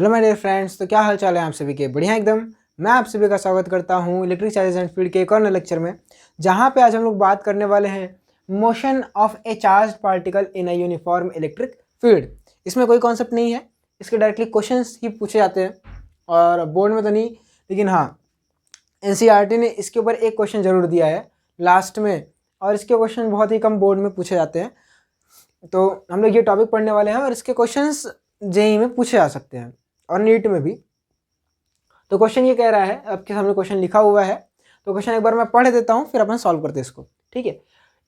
Hello my dear friends, तो क्या हाल चाल है आप सभी के? बढ़िया एकदम। मैं आप सभी का स्वागत करता हूं इलेक्ट्रिक चार्जेस एंड फील्ड के एक और नए लेक्चर में, जहां पे आज हम लोग बात करने वाले हैं motion of A charge particle in a uniform electric field. इसमें कोई कॉन्सेप्ट नहीं है, इसके डायरेक्टली क्वेश्चंस ही पूछे जाते हैं और बोर्ड में तो नहीं, लेकिन हाँ एनसीईआरटी ने इसके ऊपर एक क्वेश्चन जरूर दिया है लास्ट में, और इसके क्वेश्चन बहुत ही कम बोर्ड में पूछे जाते हैं। तो हम लोग ये टॉपिक पढ़ने वाले हैं और इसके क्वेश्चंस जेईई में पूछे जा सकते हैं और नीट में भी। तो क्वेश्चन ये कह रहा है, आपके सामने क्वेश्चन लिखा हुआ है, तो क्वेश्चन एक बार मैं पढ़ देता हूँ फिर अपन सॉल्व करते हैं इसको, ठीक है।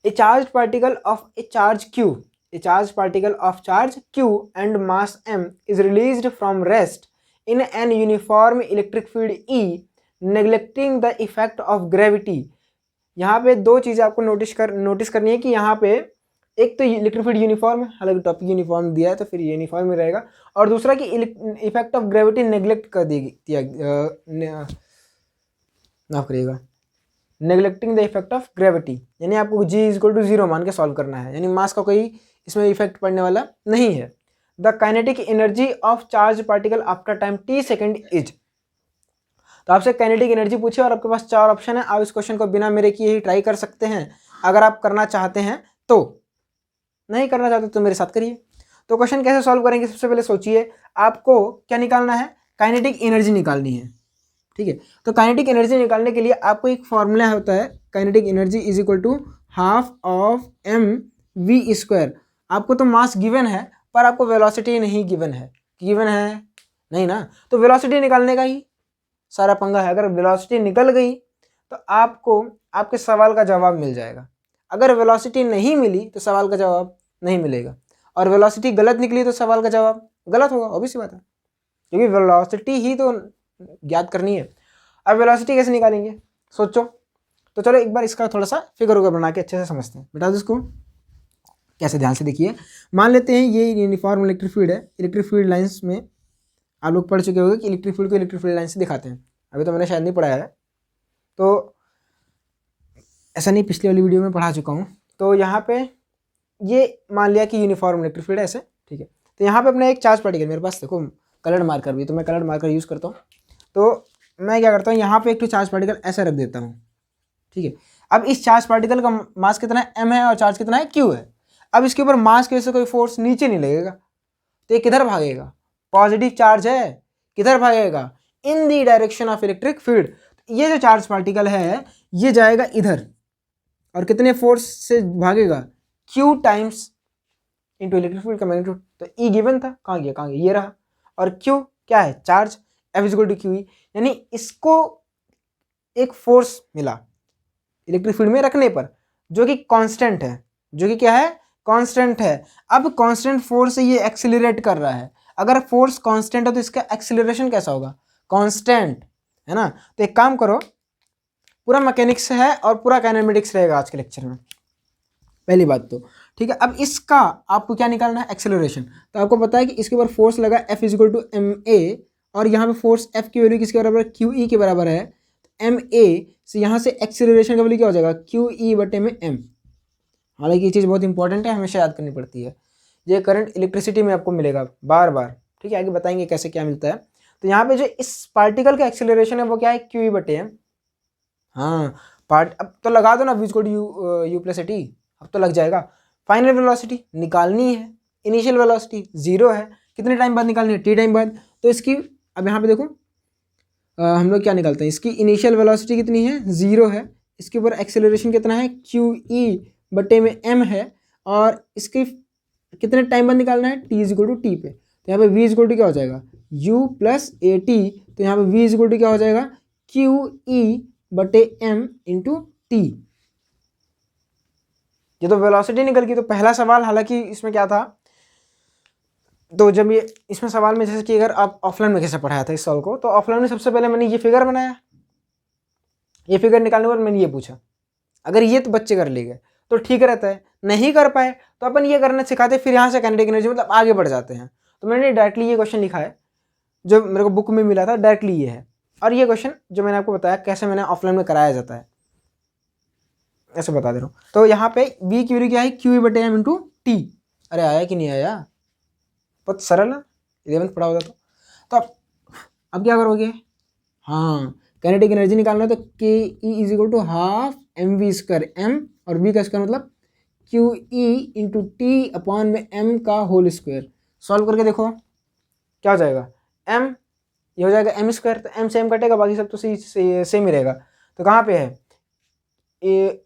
ए charge particle of A charge Q, A charge particle of charge Q and mass m is released from rest in an uniform electric field E neglecting the effect of gravity. यहाँ पे दो चीज़ें आपको नोटिस करनी है कि यहाँ पे एक तो इलेक्ट्रिक फील्ड यूनिफॉर्म है, हालांकि टॉपिक यूनिफॉर्म दिया है तो फिर यूनिफॉर्म ही रहेगा, और दूसरा कि इफेक्ट ऑफ ग्रेविटी नेग्लेक्ट कर दिया माफ करिएगा, neglecting the effect of gravity, यानी आपको g इक्वल टू 0 मान के सॉल्व करना है, यानी मास का कोई इसमें इफेक्ट पड़ने वाला नहीं है। The kinetic energy of charge particle after time t second is. तो आपसे काइनेटिक एनर्जी पूछे और आपके पास 4 ऑप्शन है, आप इस क्वेश्चन को बिना मेरे किए ही ट्राई कर सकते हैं अगर आप करना चाहते हैं तो, नहीं करना चाहते तो मेरे साथ करिए। तो क्वेश्चन कैसे सॉल्व करेंगे, सबसे पहले सोचिए आपको क्या निकालना है, काइनेटिक एनर्जी निकालनी है, ठीक है। तो काइनेटिक एनर्जी निकालने के लिए आपको एक फॉर्मूला होता है, kinetic energy is equal to half of mv²। आपको तो मास गिवन है पर आपको वेलोसिटी नहीं गिवन है, नहीं ना, तो वेलोसिटी निकालने का ही सारा पंगा है। अगर वेलोसिटी निकल गई तो आपको आपके सवाल का जवाब मिल जाएगा, अगर वेलोसिटी नहीं मिली तो सवाल का जवाब नहीं मिलेगा, और वेलोसिटी गलत निकली तो सवाल का जवाब गलत होगा, ऑब्वियस बात है, क्योंकि वेलोसिटी ही तो ज्ञात करनी है। अब वेलोसिटी कैसे निकालेंगे सोचो, तो चलो एक बार इसका थोड़ा सा फिगर वगैरह बना के अच्छे से समझते हैं। बेटा इसको कैसे, ध्यान से देखिए। मान लेते हैं ये यूनिफॉर्म इलेक्ट्रिक फील्ड है, इलेक्ट्रिक फील्ड लाइन्स में आप लोग पढ़ चुके होंगे कि इलेक्ट्रिक फील्ड को इलेक्ट्रिक फील्ड लाइन से दिखाते हैं, अभी तो मैंने शायद नहीं पढ़ाया है, तो ऐसा नहीं, पिछली वाली वीडियो में पढ़ा चुका हूँ। तो यहाँ पे ये मान लिया कि यूनिफॉर्म इलेक्ट्रिक फील्ड है ऐसे, ठीक है। तो यहाँ पे अपना एक चार्ज पार्टिकल, मेरे पास देखो कलर्ड मार्कर भी, तो मैं कलर्ड मार्कर यूज़ करता हूँ। तो मैं क्या करता हूँ, यहाँ पे एक तो चार्ज पार्टिकल ऐसे रख देता हूँ, ठीक है। अब इस चार्ज पार्टिकल का मास कितना m है और चार्ज कितना है q है। अब इसके ऊपर मास की वजह से कोई फोर्स नीचे नहीं लगेगा, तो ये किधर भागेगा, पॉजिटिव चार्ज है, किधर भागेगा, in the direction of electric field. ये जो चार्ज पार्टिकल है ये जाएगा इधर, और कितने फोर्स से भागेगा, q times into electric field का मैग्नीट्यूड। तो E गिवन था, कहाँ गया, ये रहा, और Q क्या है, charge, F is equal to QE, यानी इसको एक फोर्स मिला इलेक्ट्रिक फील्ड में रखने पर जो कि कांस्टेंट है, जो कि क्या है, कांस्टेंट है। अब कांस्टेंट फोर्स से ये एक्सिलरेट कर रहा है, अगर फोर्स कांस्टेंट है तो इसका एक्सिलरेशन कैसा होगा, कांस्टेंट, है ना। तो एक काम करो, पूरा मैकेनिक्स है और पूरा काइनेमेटिक्स रहेगा आज के लेक्चर में, पहली बात तो, ठीक है। अब इसका आपको क्या निकालना है, एक्सेलरेशन। तो आपको पता है कि इसके ऊपर फोर्स लगा F is equal to ma, और यहाँ पे फोर्स F की वैल्यू किसके बराबर है, QE के बराबर है। ma से यहाँ से एक्सेलरेशन का वैल्यू क्या हो जाएगा, QE बटे में m। हालांकि ये चीज़ बहुत इंपॉर्टेंट है, हमेशा याद करनी पड़ती है, ये करंट इलेक्ट्रिसिटी में आपको मिलेगा बार बार, ठीक है, आगे बताएंगे कैसे क्या मिलता है। तो यहाँ पे जो इस पार्टिकल का एक्सेलरेशन है वो क्या है, QE बटे m। हाँ अब तो लगा दो ना v equal to u plus t, अब तो लग जाएगा। फाइनल वेलोसिटी निकालनी है, इनिशियल वेलोसिटी 0 है, कितने टाइम बाद निकालनी है, t टाइम बाद। तो इसकी अब यहाँ पे देखो हम लोग क्या निकालते हैं, इसकी इनिशियल वेलोसिटी कितनी है, 0 है, इसके ऊपर एक्सेलरेशन कितना है, QE बटे में m है, और इसकी कितने टाइम बाद निकालना है, t is equal to T पे। तो यहाँ पे v इज इक्वल टू क्या हो जाएगा, u प्लस AT, तो यहाँ पे v इज इक्वल टू क्या हो जाएगा, QE बटे m इंटू टी। ये तो वेलोसिटी निकल गई। तो पहला सवाल, हालांकि इसमें क्या था, तो जब ये इसमें सवाल में जैसे कि अगर आप ऑफलाइन में कैसे पढ़ाया था इस सवाल को, तो ऑफलाइन में सबसे पहले मैंने ये फिगर बनाया, ये फिगर निकालने के बाद मैंने ये पूछा, अगर ये तो बच्चे कर ले गए तो ठीक रहता है, नहीं कर पाए तो अपन ये करना सिखाते, फिर यहाँ से काइनेटिक एनर्जी मतलब आगे बढ़ जाते हैं। तो मैंने डायरेक्टली ये क्वेश्चन लिखा है जो मेरे को बुक में मिला था, डायरेक्टली ये है। और ये क्वेश्चन जो मैंने आपको बताया कैसे मैंने ऑफलाइन में कराया जाता है, ऐसे बता दे रहा हूँ। तो यहाँ पे v की वैल्यू क्या है, QE बटे m इंटू टी। अरे आया कि नहीं आया, बहुत सरल है, 11th पढ़ा होगा तो। तो अब क्या करोगे, हाँ काइनेटिक एनर्जी निकालना है तो K E is equal to half M V square, M और वी का स्क्वायर मतलब Q E into T upon में एम का होल स्क्वायर। सॉल्व करके देखो क्या हो जाएगा, एम ये हो जाएगा एम स्क्वायर, तो एम से एम कटेगा, बाकी सब तो सेम ही रहेगा। तो कहाँ पे है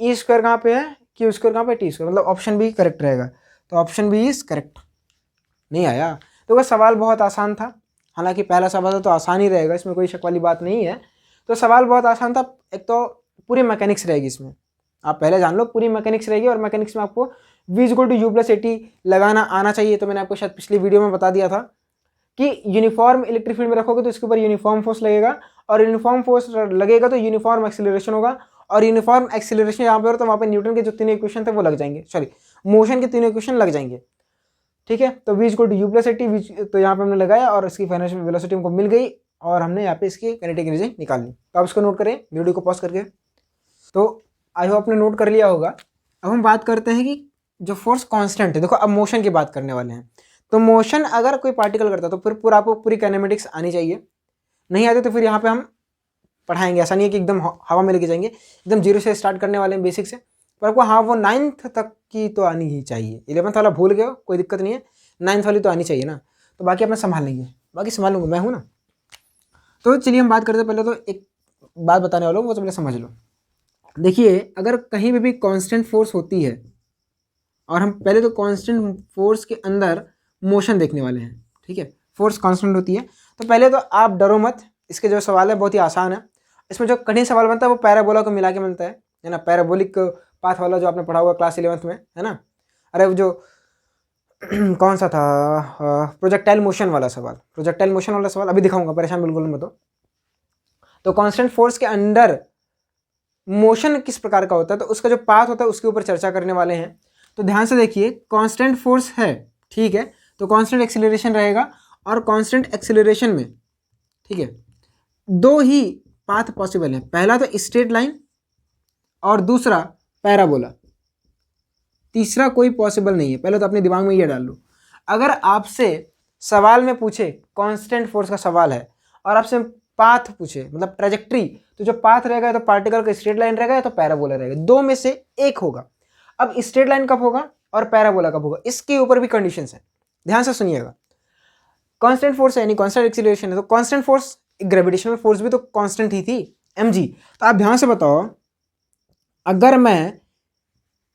ई स्क्वायर, कहाँ पे है क्यू स्क्वायर, कहाँ पे टी स्क्वायर, मतलब ऑप्शन बी करेक्ट रहेगा। तो ऑप्शन बी इज करेक्ट। नहीं आया तो वह सवाल बहुत आसान था, हालांकि पहला सवाल था तो आसान ही रहेगा, इसमें कोई शक वाली बात नहीं है। तो सवाल बहुत आसान था, एक तो पूरी मैकेनिक्स रहेगी इसमें, आप पहले जान लो पूरी मैकेनिक्स रहेगी, और मैकेनिक्स में आपको v equal to U plus A T लगाना आना चाहिए। तो मैंने आपको शायद पिछली वीडियो में बता दिया था कि यूनिफॉर्म इलेक्ट्रिक फील्ड में रखोगे तो इसके ऊपर यूनिफॉर्म फोर्स लगेगा, और यूनिफॉर्म फोर्स लगेगा तो यूनिफॉर्म एक्सीलरेशन होगा, और यूनिफॉर्म एक्सीलरेशन यहाँ पे हो तो वहाँ पे न्यूटन के जो तीनों इक्वेशन थे वो लग जाएंगे, सॉरी मोशन के तीनों इक्वेशन लग जाएंगे। ठीक है, तो v equal to U plus A T, तो यहाँ पे हमने लगाया और इसकी फाइनेंशियल वेलोसिटी हमको मिल गई, और हमने यहाँ पे इसकी काइनेटिक एनर्जी निकाल ली। तो आप इसको नोट करें वीडियो को पॉज करके। तो आई होप आपने नोट कर लिया होगा। अब हम बात करते हैं कि जो फोर्स कांस्टेंट है, देखो अब मोशन की बात करने वाले हैं। तो मोशन अगर कोई पार्टिकल करता है तो फिर पूरा आपको पूरी काइनेमेटिक्स आनी चाहिए, नहीं आती तो फिर यहाँ पे हम पढ़ाएंगे, ऐसा नहीं है कि एकदम हवा में लेके जाएंगे, एकदम जीरो से स्टार्ट करने वाले हैं बेसिक से, पर आपको हाँ वो 9th तक की तो आनी ही चाहिए। 11th वाला भूल गए हो कोई दिक्कत नहीं है, 9th वाली तो आनी चाहिए ना, तो बाकी अपना संभाल लेंगे, बाकी संभाल लूँगा मैं हूँ ना। तो चलिए हम बात करते हैं, पहले तो एक बात बताने वाला हूँ वो तो पहले समझ लो। देखिए अगर कहीं भी कांस्टेंट फोर्स होती है, और हम पहले तो कांस्टेंट फोर्स के अंदर मोशन देखने वाले हैं, ठीक है, फोर्स कांस्टेंट होती है। तो पहले तो आप डरो मत, इसके जो सवाल है बहुत ही आसान है। इसमें जो कठिन सवाल बनता है वो पैराबोला को मिला के बनता है ना, पैराबोलिक पाथ वाला जो आपने पढ़ा होगा क्लास 11th में, है ना। अरे वो जो कौन सा था, प्रोजेक्टाइल मोशन वाला सवाल, प्रोजेक्टाइल मोशन वाला सवाल अभी दिखाऊंगा, परेशान बिल्कुल मत हो। तो कांस्टेंट फोर्स के अंदर मोशन किस प्रकार का होता है, तो उसका जो पाथ होता है उसके ऊपर चर्चा करने वाले हैं। तो ध्यान से देखिए, कांस्टेंट फोर्स है, ठीक है, तो कांस्टेंट एक्सीलरेशन रहेगा, और कांस्टेंट एक्सीलरेशन में, ठीक है, दो ही पाथ पॉसिबल है, पहला तो स्ट्रेट लाइन और दूसरा पैराबोला, तीसरा कोई पॉसिबल नहीं है। पहले तो अपने दिमाग में ये डाल लो, अगर आपसे सवाल में पूछे कांस्टेंट फोर्स का सवाल है और आपसे पाथ पूछे मतलब ट्रेजेक्ट्री, तो जो पाथ रहेगा तो पार्टिकल का स्ट्रेट लाइन रहेगा या तो पैराबोला रहेगा, दो में से एक होगा। अब स्ट्रेट लाइन कब होगा और पैराबोला कब होगा, इसके ऊपर भी कंडीशंस है, ध्यान से सुनिएगा। कांस्टेंट फोर्स है यानी कांस्टेंट एक्सीलरेशन है, तो कांस्टेंट फोर्स ग्रेविटेशनल फोर्स भी तो कांस्टेंट ही थी mg। तो आप ध्यान से बताओ, अगर मैं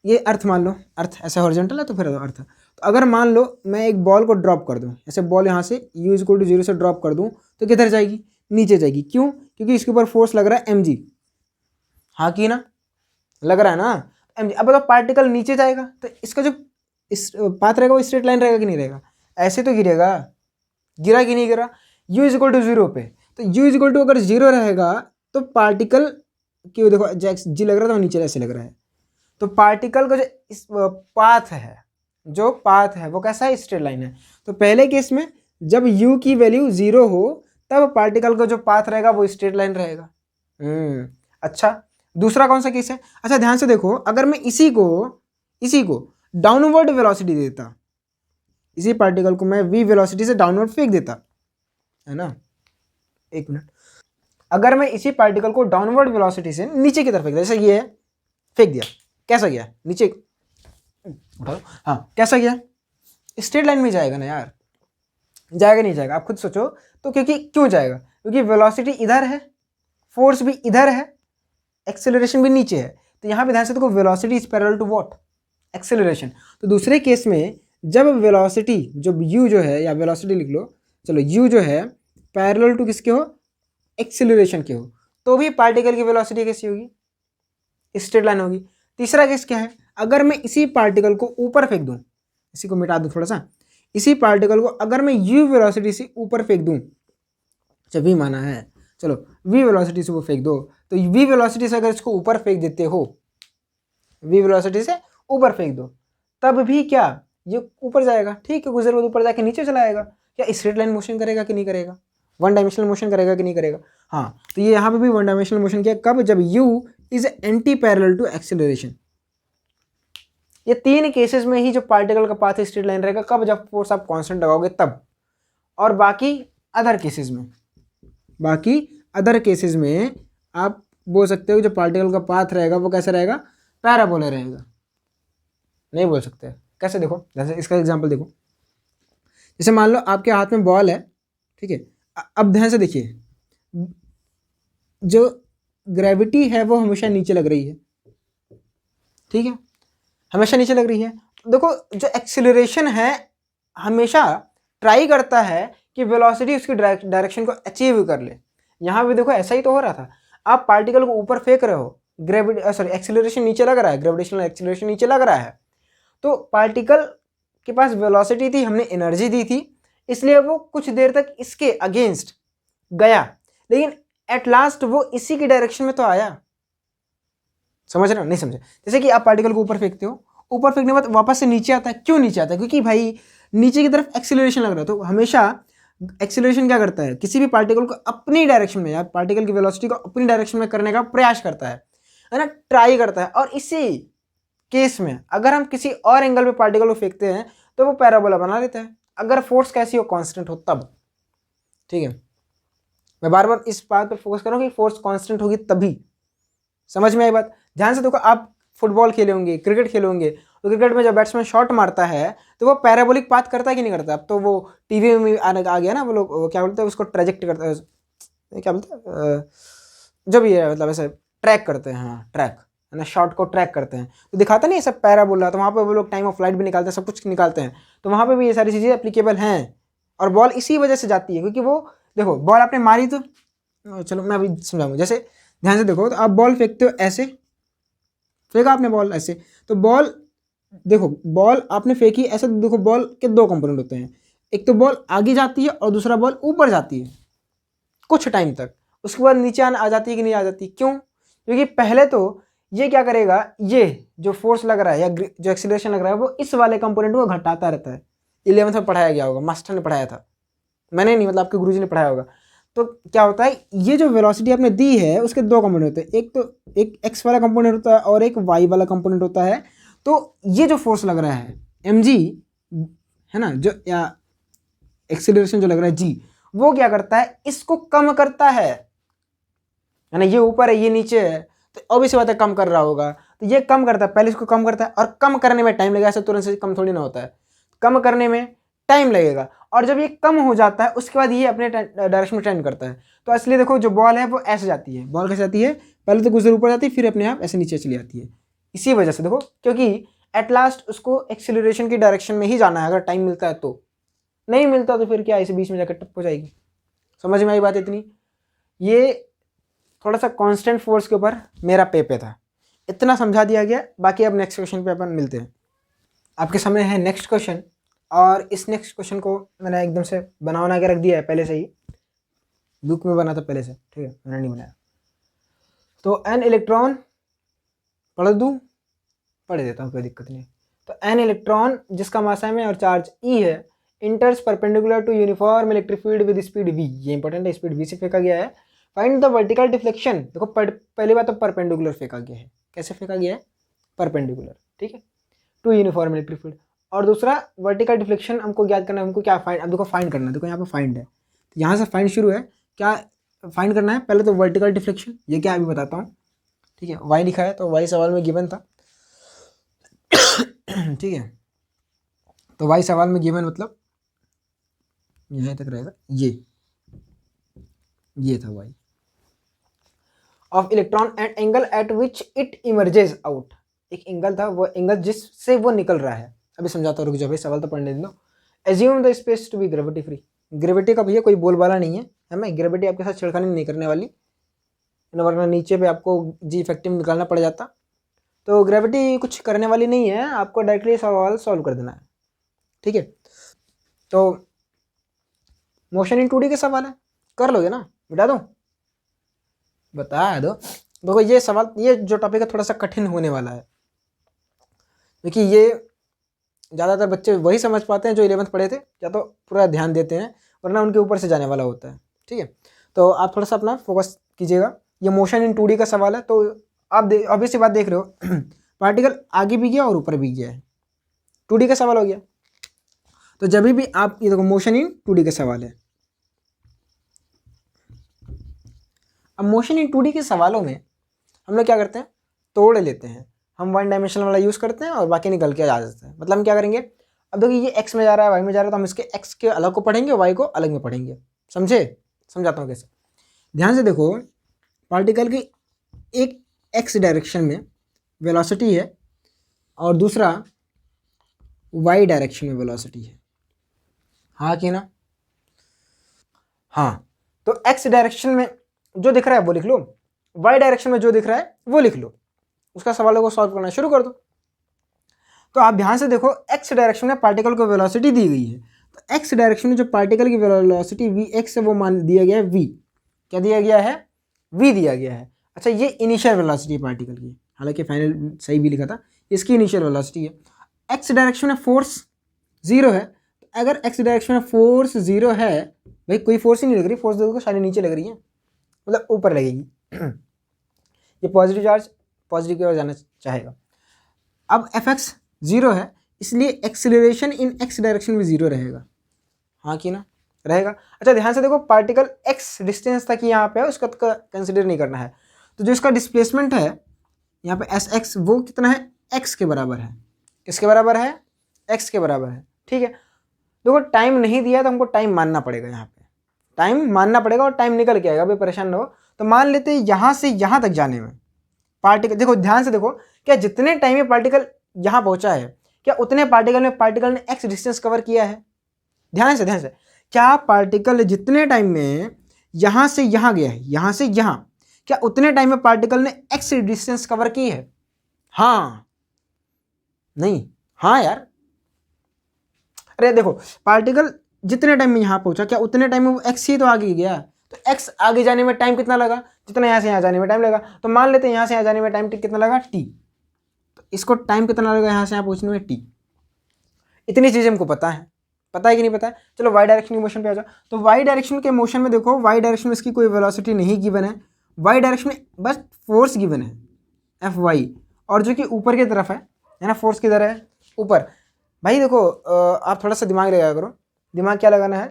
ये अर्थ मान लो, अर्थ ऐसे हॉरिजॉन्टल है तो फिर अर्थ, तो अगर मान लो मैं एक बॉल को ड्रॉप कर दूं, ऐसे बॉल यहाँ से u इक्वल टू 0 से ड्रॉप कर दूं, तो किधर जाएगी, नीचे जाएगी। क्यों, क्योंकि इसके ऊपर फोर्स लग रहा है mg, हाँ कि ना, लग रहा है ना mg। अब बताओ पार्टिकल नीचे जाएगा तो इसका जो इस पाथ रहेगा वो स्ट्रेट लाइन रहेगा कि नहीं रहेगा, ऐसे तो गिरेगा, गिरा कि नहीं गिरा, u इक्वल टू 0 पे। तो u इक्वल टू अगर 0 रहेगा तो पार्टिकल क्यों, देखो जी लग रहा था नीचे ऐसे लग रहा है, तो पार्टिकल का जो इस पाथ है, जो पाथ है वो कैसा है, स्ट्रेट लाइन है। तो पहले केस में जब u की वैल्यू 0 हो तब पार्टिकल का जो पाथ रहेगा वो स्ट्रेट लाइन रहेगा। अच्छा, दूसरा कौन सा केस है, अच्छा ध्यान से देखो, अगर मैं इसी को डाउनवर्ड वेलोसिटी देता, इसी पार्टिकल को मैं v वेलोसिटी से डाउनवर्ड फेंक देता, है ना, एक मिनट, अगर मैं इसी पार्टिकल को डाउनवर्ड वेलोसिटी से नीचे की तरफ फेंक दिया, जैसे ये है, फेंक दिया, कैसा गया नीचे, हाँ कैसा गया, स्ट्रेट लाइन में जाएगा ना यार, जाएगा नहीं जाएगा, आप खुद सोचो। तो क्योंकि क्यों जाएगा, क्योंकि वेलोसिटी इधर है, फोर्स भी इधर है, एक्सेलरेशन भी नीचे है। तो यहाँ पे ध्यान से देखो, velocity is parallel to what, acceleration. तो दूसरे केस में जब वेलोसिटी, जब u जो है, या वेलोसिटी लिख लो, चलो u जो है पैरेलल टू किसके हो, एक्सेलरेशन के हो, तो भी पार्टिकल की वेलोसिटी कैसी होगी, स्ट्रेट लाइन होगी। तीसरा केस क्या है, अगर मैं इसी पार्टिकल को ऊपर फेंक दूं, इसी को मिटा दूं थोड़ा सा, इसी पार्टिकल को अगर मैं u वेलोसिटी से ऊपर फेंक दूं, अच्छा v माना है, चलो v वेलोसिटी से वो फेंक दो, तो v वेलोसिटी से अगर इसको ऊपर फेंक देते हो, v वेलोसिटी से ऊपर फेंक दो, तब भी क्या ये ऊपर जाएगा, ठीक है, कुछ देर बाद ऊपर जाके नीचे चला आएगा। क्या स्ट्रेट लाइन मोशन करेगा कि नहीं करेगा, वन डायमेंशनल मोशन करेगा कि नहीं करेगा, हाँ। तो ये यहाँ पे भी वन डायमेंशनल मोशन किया, कब, जब u is anti parallel to acceleration. ये तीन केसेस में ही जो पार्टिकल का पाथ स्ट्रेट लाइन रहेगा, कब, जब फोर्स आप कांस्टेंट लगाओगे तब, और बाकी अदर केसेस में, बाकी अदर केसेस में आप बोल सकते हो जो पार्टिकल का पाथ रहेगा वो कैसे रहेगा, पैराबोला रहेगा। नहीं बोल सकते, कैसे देखो, जैसे इसका एग्जांपल देखो, जैसे मान लो आपके हाथ में बॉल है, ठीक है, अब ध्यान से देखिए, जो ग्रेविटी है वो हमेशा नीचे लग रही है, ठीक है, हमेशा नीचे लग रही है। देखो जो एक्सीलरेशन है हमेशा ट्राई करता है कि वेलोसिटी उसकी डायरेक्शन को अचीव कर ले। यहाँ भी देखो ऐसा ही तो हो रहा था, आप पार्टिकल को ऊपर फेंक रहे हो, ग्रेविटी सॉरी एक्सीलरेशन नीचे लग रहा है, ग्रेविटेशनल एक्सीलरेशन नीचे लग रहा है, तो पार्टिकल के पास वेलोसिटी थी, हमने एनर्जी दी थी, इसलिए वो कुछ देर तक इसके अगेंस्ट गया, लेकिन एट लास्ट वो इसी की डायरेक्शन में तो आया। समझ रहे हो, नहीं समझे? जैसे कि आप पार्टिकल को ऊपर फेंकते हो, ऊपर फेंकने के बाद वापस से नीचे आता है, क्यों नीचे आता है? क्योंकि भाई नीचे की तरफ एक्सीलरेशन लग रहा है, तो हमेशा एक्सीलरेशन क्या करता है, किसी भी पार्टिकल को अपनी डायरेक्शन में या पार्टिकल की वेलोसिटी को अपनी डायरेक्शन में करने का प्रयास करता है ना, ट्राई करता है। और इसी केस में अगर हम किसी और एंगल पे पार्टिकल को फेंकते हैं तो वो पैराबोला बना लेता है, अगर फोर्स कैसी हो, कांस्टेंट हो तब। ठीक है, मैं बार बार इस बात पर फोकस कर रहा हूँ कि फोर्स कांस्टेंट होगी तभी। समझ में आई बात? ध्यान से देखो, आप फुटबॉल खेले होंगे, क्रिकेट खेले होंगे, तो क्रिकेट में जब बैट्समैन शॉट मारता है तो वो पैराबोलिक पाथ करता है कि नहीं करता? अब तो वो टीवी में आ गया ना, वो लोग क्या बोलते हैं उसको, ट्रेजेक्ट करता है, क्या बोलते हैं, जो भी है मतलब ऐसे ट्रैक करते हैं, हाँ ट्रैक है ना, शॉट को ट्रैक करते हैं, तो दिखाता नहीं सब पैराबोला, तो वहाँ पे वो लोग टाइम ऑफ फ्लाइट भी निकालते हैं, सब कुछ निकालते हैं, तो वहाँ पे भी ये सारी चीज़ें एप्लीकेबल हैं। और बॉल इसी वजह से जाती है, क्योंकि वो देखो बॉल आपने मारी तो, चलो मैं अभी समझाऊंगा, जैसे ध्यान से देखो, तो आप बॉल फेंकते हो, ऐसे फेंका आपने बॉल ऐसे, तो बॉल देखो, बॉल आपने फेंकी ऐसे, तो देखो बॉल के दो कंपोनेंट होते हैं, एक तो बॉल आगे जाती है और दूसरा बॉल ऊपर जाती है कुछ टाइम तक, उसके बाद नीचे आ जाती है कि नहीं आ जाती? क्यों? क्योंकि पहले तो ये क्या करेगा, ये जो फोर्स लग रहा है या जो एक्सीलरेशन लग रहा है वो इस वाले कंपोनेंट को घटाता रहता है। 11th में पढ़ाया गया होगा, मास्टर ने पढ़ाया था, मैंने नहीं, मतलब आपके गुरुजी ने पढ़ाया होगा। तो क्या होता है, ये जो वेलोसिटी आपने दी है उसके दो कंपोनेंट होते हैं, एक तो एक एक्स वाला कंपोनेंट होता है और एक वाई वाला कंपोनेंट होता है। तो ये जो फोर्स लग रहा है mg है ना, जो या एक्सीलरेशन जो लग रहा है g, वो क्या करता है, इसको कम करता है ना, ये ऊपर है ये नीचे है, तो ऑब्वियस बात है कम कर रहा होगा, तो ये कम करता है, पहले इसको कम करता है, और कम करने में टाइम लगेगा, ऐसा तुरंत से कम थोड़ी ना होता है, कम करने में टाइम लगेगा, और जब ये कम हो जाता है उसके बाद ये अपने डायरेक्शन में ट्रेंड करता है। तो असली देखो जो बॉल है वो ऐसे जाती है, बॉल कैसे जाती है, पहले तो कुछ देर ऊपर जाती है, फिर अपने आप ऐसे नीचे चली जाती है, इसी वजह से देखो, क्योंकि एट लास्ट उसको एक्सीलरेशन की डायरेक्शन में ही जाना है, अगर टाइम मिलता है तो, नहीं मिलता तो फिर क्या इसे बीच में जाकर टप हो जाएगी। समझ में आई बात इतनी? ये थोड़ा सा कांस्टेंट फोर्स के ऊपर मेरा पेपर था, इतना समझा दिया गया, बाकी अब नेक्स्ट क्वेश्चन पे अपन मिलते हैं। आपके सामने है नेक्स्ट क्वेश्चन, और इस नेक्स्ट क्वेश्चन को मैंने एकदम से बना के रख दिया है पहले से ही, बुक में बना था पहले से, ठीक है, मैंने नहीं बनाया। तो एन इलेक्ट्रॉन पढ़ दूँ, पढ़ देता हूँ, कोई दिक्कत नहीं। तो एन इलेक्ट्रॉन जिसका मास m है और चार्ज E है, enters perpendicular to uniform electric field with speed v, ये इंपॉर्टेंट है, स्पीड v से फेंका गया है। फाइंड द वर्टिकल डिफ्लेक्शन, देखो पहली बात तो परपेंडिकुलर फेंका गया है, कैसे फेंका गया है, परपेंडिकुलर, ठीक है, टू यूनिफॉर्म इलेक्ट्रिक फील्ड। और दूसरा वर्टिकल डिफ्लेक्शन हमको ज्ञात करना है, हमको क्या फाइंड, अब देखो फाइंड करना है, देखो यहाँ पे फाइंड है, तो यहाँ से फाइंड शुरू है, क्या फाइंड करना है, पहले तो वर्टिकल डिफ्लेक्शन, ये क्या अभी बताता हूँ, ठीक है, वाई लिखा है तो वाई सवाल में गिवन था, ठीक है, तो वाई सवाल में गिवन मतलब यहाँ तक रहेगा, ये था Y of electron at angle at which it emerges out, एक एंगल था, वो एंगल जिससे वो निकल रहा है। अभी समझाता हूँ, रुक जाओ भाई, सवाल तो पढ़ने दो। Assume the space to be gravity free, gravity का भैया कोई बोलबाला नहीं है मैं ग्रेविटी आपके साथ छेड़खानी नहीं करने वाली, वरना नीचे पे आपको जी इफेक्टिव निकालना पड़ जाता। तो ग्रेविटी कुछ करने वाली नहीं है, आपको डायरेक्टली सवाल सॉल्व कर देना है, ठीक है। तो मोशन इन 2D के सवाल है, कर लोगे ना, बता दो देखो ये सवाल, ये जो टॉपिक है थोड़ा सा कठिन होने वाला है, क्योंकि ये ज़्यादातर बच्चे वही समझ पाते हैं जो 11th पढ़े थे, या तो पूरा ध्यान देते हैं, वरना उनके ऊपर से जाने वाला होता है, ठीक है। तो आप थोड़ा सा अपना फोकस कीजिएगा, ये मोशन इन 2D का सवाल है, तो आप ऑब्वियसली बात देख रहे हो पार्टिकल आगे भी गया और ऊपर भी गया है, 2D का सवाल हो गया। तो जब भी आप ये देखो मोशन इन 2D का सवाल है, अब मोशन इन 2D के सवालों में हम लोग क्या करते हैं, तोड़ लेते हैं, हम वन डायमेंशनल वाला यूज़ करते हैं और बाकी निकल के आ जाते हैं। मतलब हम क्या करेंगे, अब देखिए ये एक्स में जा रहा है, वाई में जा रहा है, तो हम इसके एक्स के अलग को पढ़ेंगे, वाई को अलग में पढ़ेंगे। समझे? समझाता हूँ कैसे। ध्यान से देखो, पार्टिकल की एक एक्स डायरेक्शन में वेलोसिटी है और दूसरा वाई डायरेक्शन में वेलोसिटी है। हाँ कि ना? हाँ, तो एक्स डायरेक्शन में जो दिख रहा है वो लिख लो, वाई डायरेक्शन में जो दिख रहा है वो लिख लो, उसका सवालों को सॉल्व करना शुरू कर दो। तो आप ध्यान से देखो, एक्स डायरेक्शन में पार्टिकल को वेलोसिटी दी गई है, तो एक्स डायरेक्शन में जो पार्टिकल की वेलोसिटी वी एक्स है वो मान दिया गया है वी। क्या दिया गया है? वी दिया गया है। अच्छा, ये इनिशियल वेलोसिटी है पार्टिकल की, हालांकि फाइनल सही भी लिखा था, इसकी इनिशियल वेलोसिटी है। एक्स डायरेक्शन में फोर्स 0 है, तो अगर एक्स डायरेक्शन में फोर्स 0 है, भाई कोई फोर्स ही नहीं लग रही, फोर्स देखो सारी नीचे लग रही है, मतलब ऊपर लगेगी। ये पॉजिटिव चार्ज पॉजिटिव की ओर जाना चाहेगा। अब एफ एक्स 0 है, इसलिए एक्सेलरेशन इन एक्स डायरेक्शन में 0 रहेगा। हाँ कि ना? रहेगा। अच्छा ध्यान से देखो, पार्टिकल एक्स डिस्टेंस तक यहाँ पे है, उसका कंसिडर नहीं करना है, तो जो इसका डिस्प्लेसमेंट है यहाँ पे एस एक्स, वो कितना है? एक्स के बराबर है। किसके बराबर है? एक्स के बराबर है। ठीक है, देखो टाइम नहीं दिया तो हमको टाइम मानना पड़ेगा, यहाँ पे टाइम मानना पड़ेगा और टाइम निकल के आएगा, अभी परेशान ना हो। तो मान लेते हैं यहाँ से यहाँ तक जाने में पार्टिकल, देखो ध्यान से देखो, क्या जितने टाइम में पार्टिकल यहाँ पहुँचा है, क्या उतने पार्टिकल ने एक्स डिस्टेंस कवर किया है? ध्यान से क्या पार्टिकल जितने टाइम में यहाँ से यहाँ गया है, यहाँ से यहाँ, क्या उतने टाइम में पार्टिकल ने एक्स डिस्टेंस कवर की है? हाँ नहीं? हाँ यार, अरे देखो, पार्टिकल जितने टाइम में यहाँ पहुंचा, क्या उतने टाइम में वो एक्स ही तो आगे गया, तो एक्स आगे जाने में टाइम कितना लगा? जितना यहाँ से यहाँ जाने में टाइम लगा। तो मान लेते हैं यहाँ से यहाँ जाने में टाइम कितना लगा? टी। तो इसको टाइम कितना लगा यहाँ से यहाँ पहुँचने में? टी। इतनी चीज़ें हमको पता है कि नहीं पता है? चलो वाई डायरेक्शन के मोशन पे आ जाओ। तो वाई डायरेक्शन के मोशन में देखो, वाई डायरेक्शन में इसकी कोई वेलोसिटी नहीं गिवन है, वाई डायरेक्शन में बस फोर्स गिवन है एफ वाई, और जो कि ऊपर की तरफ है ना, फोर्स किधर है? ऊपर। भाई देखो, आप थोड़ा सा दिमाग लगाया करो। दिमाग क्या लगाना है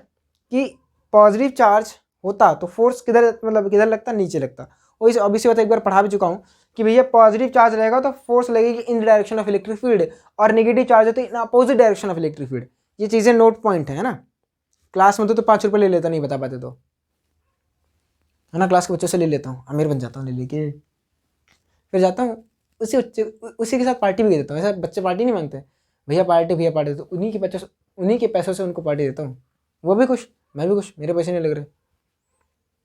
कि पॉजिटिव चार्ज होता तो फोर्स किधर, मतलब किधर लगता? नीचे लगता। और इस ऑब्वियसली बात एक बार पढ़ा भी चुका हूँ कि भैया पॉजिटिव चार्ज रहेगा तो फोर्स लगेगी इन डायरेक्शन ऑफ इलेक्ट्रिक फील्ड, और नेगेटिव चार्ज होती है in opposite direction of electric field. ये चीज़ें नोट पॉइंट है ना। क्लास में तो 5 रुपये ले लेता, नहीं बता पाते तो, है ना, क्लास के बच्चों से ले लेता हूँ, अमीर बन जाता हूँ ले लेके, फिर जाता हूँ उसी के साथ पार्टी भी दे देता हूँ। ऐसा बच्चे पार्टी नहीं मांगते, भैया पार्टी, तो उन्हीं के पैसों से उनको पार्टी देता हूँ, वो भी खुश, मैं भी खुश, मेरे पैसे नहीं लग रहे।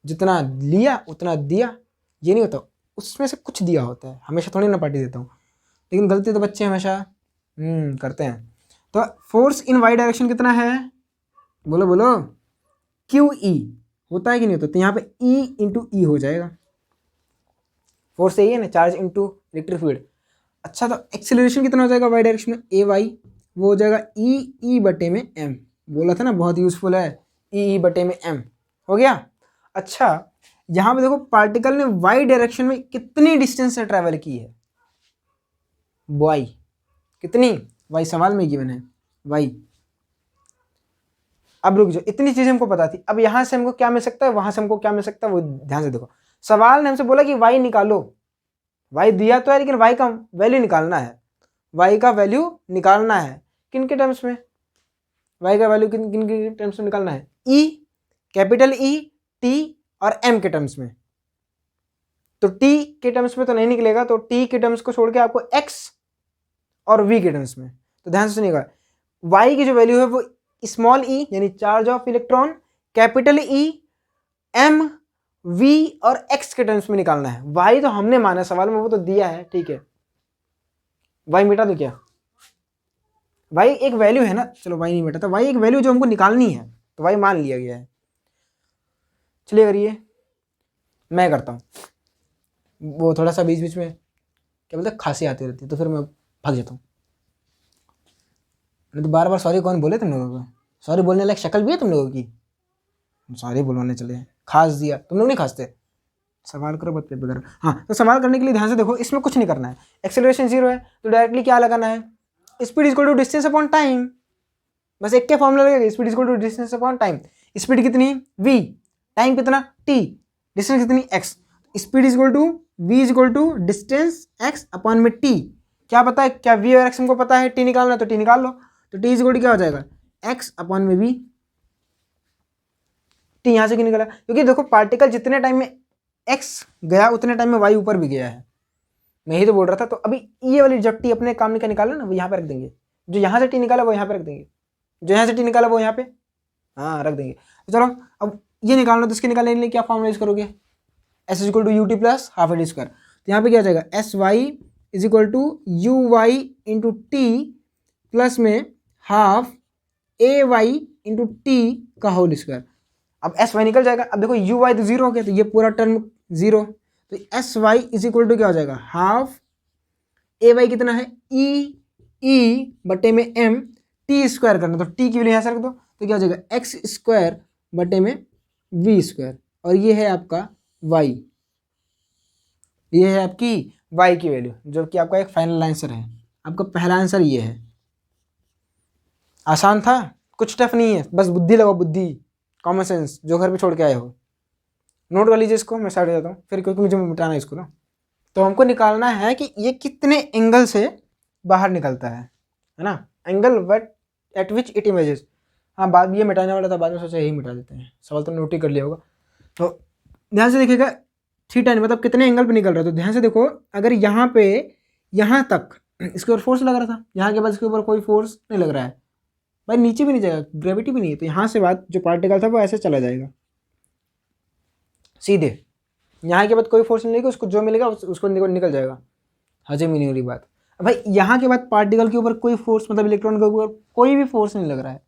जितना लिया उतना दिया, ये नहीं होता, उसमें से कुछ दिया होता है, हमेशा थोड़ी ना पार्टी देता हूँ। लेकिन गलती तो बच्चे हमेशा करते हैं। तो फोर्स इन वाई डायरेक्शन कितना है? बोलो बोलो, क्यू ई होता है कि नहीं होता? तो यहाँ पे ई इंटू ई हो जाएगा। फोर्स यही है ना, चार्ज इंटू इलेक्ट्रिक फील्ड। अच्छा, तो एक्सेलरेशन कितना हो जाएगा वाई डायरेक्शन में? ए वाई, वो हो जाएगा ई बटे में एम। बोला था ना बहुत यूजफुल है, ई बटे में एम। हो गया। अच्छा, यहाँ पे देखो पार्टिकल ने वाई डायरेक्शन में कितनी डिस्टेंस से ट्रैवल की है? वाई कितनी? वाई सवाल में गिवन है, वाई। अब रुक जाओ, इतनी चीजें हमको पता थी, अब यहाँ से हमको क्या मिल सकता है, वहां से हमको क्या मिल सकता है, वो ध्यान से देखो। सवाल ने हमसे बोला कि वाई निकालो, वाई दिया तो है लेकिन वाई का वैल्यू निकालना है, वाई का वैल्यू निकालना है। किन के टर्म्स में? वाई का वैल्यू किन किन के टर्म्स में निकालना है? ई, कैपिटल ई, टी और एम के टर्म्स में। तो टी के टर्म्स में तो नहीं निकलेगा, तो टी के टर्म्स को छोड़ के आपको एक्स और वी के टर्म्स में। तो ध्यान से सुनिएगा, वाई की जो वैल्यू है वो स्मॉल ई यानी charge of electron, capital E, M, V और एक्स के टर्म्स में निकालना है। वाई तो हमने माना सवाल में, वो तो दिया है, ठीक है, वाई मिटा दो क्या? वाई एक वैल्यू है ना, चलो वाई नहीं मिटा, तो वाई एक वैल्यू जो हमको निकालनी है, तो वाई मान लिया गया है। चलिए करिए, मैं करता हूँ। वो थोड़ा सा बीच बीच में क्या बोलते खांसी आती रहती है, तो फिर मैं भाग जाता हूँ। नहीं तो बार बार सॉरी कौन बोले तुम लोगों को? सॉरी बोलने लायक शक्ल भी है तुम लोगों की? सॉरी बोलवाने चले, खास दिया, तुम लोग नहीं खासते। सवाल करो बच्चे बगैर। हाँ, तो सवाल करने के लिए ध्यान से देखो, इसमें कुछ नहीं करना है, एक्सेलरेशन 0 है तो डायरेक्टली क्या लगाना है? Speed equal to distance upon time. बस एक क्या फॉर्मूला लगेगा, speed equal to distance upon time. Speed कितनी? v, टाइम कितना? t, डिस्टेंस कितनी? x। Speed is equal to V is equal to distance X upon में टी। क्या पता है, क्या वी और एक्स हमको पता है, टी निकालना है तो टी निकाल लो। तो टी इज इक्वल टू क्या हो जाएगा, एक्स अपॉन में वी। टी यहाँ से क्यों निकला, क्योंकि देखो पार्टिकल जितने टाइम में एक्स गया उतने टाइम में वाई ऊपर भी गया है। मैं ही तो बोल रहा था। तो अभी ये वाली जब टी अपने काम का निकाला ना वो यहाँ पे रख देंगे, जो यहाँ से टी निकाला वो यहाँ पे रख देंगे, जो यहाँ से टी निकाला वो यहाँ पे हाँ रख देंगे। तो चलो अब ये निकालना, तो इसके निकालने के लिए क्या फॉर्मूला यूज करोगे, S is equal to U T plus half A T square. तो यहाँ पे क्या हो जाएगा, S Y is equal to U Y into T plus में half A Y into T का होल स्क्वायर। अब एस वाई निकल जाएगा। अब देखो यू वाई तो जीरो हो गया, तो ये पूरा टर्म जीरो। तो S Y is equal to क्या हो जाएगा, हाफ ए वाई कितना है ई बटे में एम टी स्क्वायर करना, तो टी की वैल्यू यहाँ से रख दो, तो क्या हो जाएगा एक्स स्क्वायर बटे में वी स्क्वायर। और ये है आपका वाई, ये है आपकी वाई की वैल्यू, जो कि आपका एक फाइनल आंसर है। आपका पहला आंसर ये है। आसान था, कुछ टफ नहीं है, बस बुद्धि लगाओ, बुद्धि, कॉमन सेंस जो घर पे छोड़ के आए हो। नोट कर लीजिए इसको, मैं साइड हो जाता हूँ फिर, क्योंकि मुझे मिटाना है इसको ना। तो हमको निकालना है कि ये कितने एंगल से बाहर निकलता है ना, angle but at which it images. हाँ बाद ये मिटाने वाला था, बाद में सोचा यही मिटा देते हैं, सवाल तो नोट ही कर लिया होगा। तो ध्यान से देखिएगा, थीटा मतलब कितने एंगल पे निकल रहा है। तो ध्यान से देखो, अगर यहाँ पे यहाँ तक इसके ऊपर फोर्स लग रहा था, यहाँ के बाद इसके ऊपर कोई फोर्स नहीं लग रहा है भाई, नीचे भी नहीं जाएगा, ग्रेविटी भी नहीं है, तो यहाँ से बात जो पार्टिकल था वो ऐसे चला जाएगा सीधे, यहाँ के बाद कोई फोर्स नहीं लगेगा, उसको जो मिलेगा उसको निकल जाएगा। हजम ही नहीं हो रही बात। अब भाई यहाँ के बाद पार्टिकल के ऊपर कोई फोर्स मतलब इलेक्ट्रॉन के ऊपर कोई भी फोर्स नहीं लग रहा है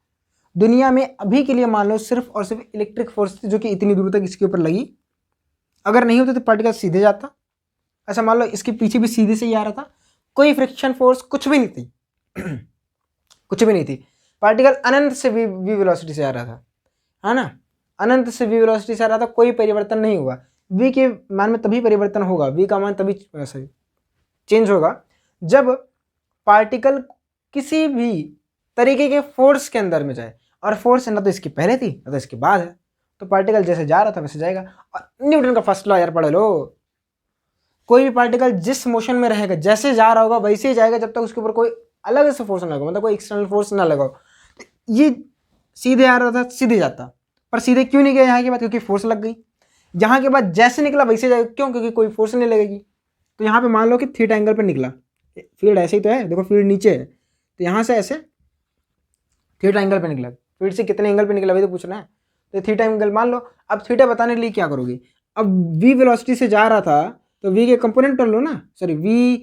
दुनिया में अभी के लिए। मान लो सिर्फ और सिर्फ इलेक्ट्रिक फोर्स थी जो कि इतनी दूर तक इसके ऊपर लगी, अगर नहीं होती तो पार्टिकल सीधे जाता। ऐसा मान लो इसके पीछे भी सीधे से ही आ रहा था, कोई फ्रिक्शन फोर्स कुछ भी नहीं थी कुछ भी नहीं थी। पार्टिकल अनंत से वी वेलोसिटी से आ रहा था, है ना, अनंत से वी वेलोसिटी से आ रहा था, कोई परिवर्तन नहीं हुआ। वी के मान में तभी परिवर्तन होगा, वी का मान तभी चेंज होगा जब पार्टिकल किसी भी तरीके के फोर्स के अंदर में जाए, और फोर्स ना तो इसकी पहले थी ना तो इसके बाद है। तो पार्टिकल जैसे जा रहा था वैसे जाएगा। और न्यूटन का फर्स्ट लॉ यार पढ़ लो, कोई भी पार्टिकल जिस मोशन में रहेगा जैसे जा रहा होगा वैसे ही जाएगा जब तक उसके ऊपर कोई अलग से फोर्स ना लगा, मतलब कोई एक्सटर्नल फोर्स ना लगाओ। तो ये सीधे आ रहा था सीधे जाता, पर सीधे क्यों नहीं गया यहाँ के बाद, क्योंकि फोर्स लग गई। यहाँ के बाद जैसे निकला वैसे जाएगा, क्यों, क्योंकि कोई फोर्स नहीं लगेगी। तो यहाँ पे मान लो कि थीटा एंगल पर निकला, फील्ड ऐसे ही तो है, देखो फील्ड नीचे है, तो यहाँ से ऐसे थीटा एंगल पे निकला। फील्ड से कितने एंगल पे निकला वही तो पूछना है। तो थीटा एंगल मान लो। अब थीटा बताने के लिए क्या करोगे, अब वी वेलोसिटी से जा रहा था तो वी के कंपोनेंट कर लो ना, सॉरी वी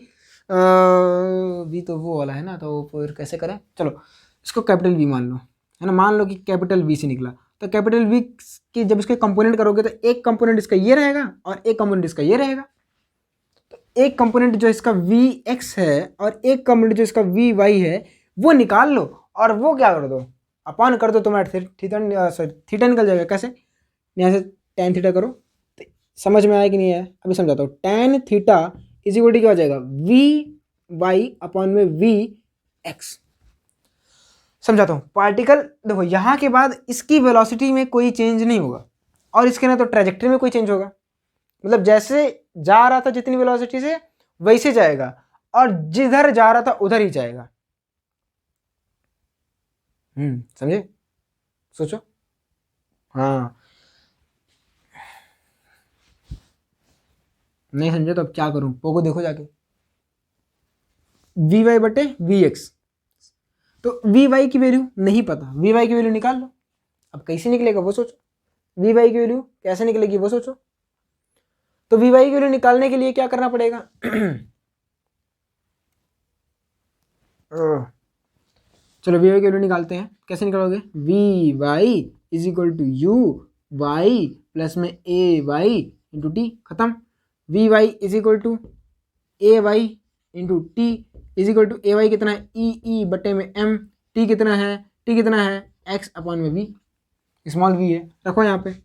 तो वो वाला है ना, तो फिर कैसे करें, चलो इसको कैपिटल वी मान लो, है ना। मान लो कि कैपिटल वी से निकला, तो कैपिटल वी की जब इसके कंपोनेंट करोगे तो एक कंपोनेंट इसका ये रहेगा और एक कंपोनेंट इसका ये रहेगा। तो एक कंपोनेंट जो इसका वी एक्स है और एक कंपोनेंट जो इसका वी वाई है वो निकाल लो, और वो क्या कर दो, अपॉन कर दो, तुम्हारा थीटा निकल जाएगा। कैसे, यहाँ से tan थीटा करो, तो समझ में आया कि नहीं आया, अभी समझाता हूँ। tan theta is equal to क्या हो जाएगा, वी वाई अपॉन में वी एक्स। समझाता हूँ। पार्टिकल देखो यहाँ के बाद इसकी वेलोसिटी में कोई चेंज नहीं होगा, और इसके ना तो ट्रेजेक्टरी में कोई चेंज होगा, मतलब जैसे जा रहा था जितनी वेलोसिटी से वैसे जाएगा, और जिधर जा रहा था उधर ही जाएगा। समझे, सोचो। हाँ नहीं समझे तो अब क्या करूं, पोगो देखो जाके, वी वाई बटे वी एक्स। तो वी वाई की वैल्यू नहीं पता, वी वाई की वैल्यू निकाल लो। अब कैसे निकलेगा वो सोचो, वी वाई की वैल्यू कैसे निकलेगी वो सोचो। तो वी वाई की वैल्यू निकालने के लिए क्या करना पड़ेगा चलो वी वाई की वैल्यू निकालते हैं। कैसे निकालोगे, V Y is equal to U Y plus में ए वाई इंटू टी, खत्म। V Y is equal to A Y into T is equal to A Y कितना है, ई बटे में एम, टी कितना है एक्स अपॉन में V, small V है, रखो यहाँ पे। ये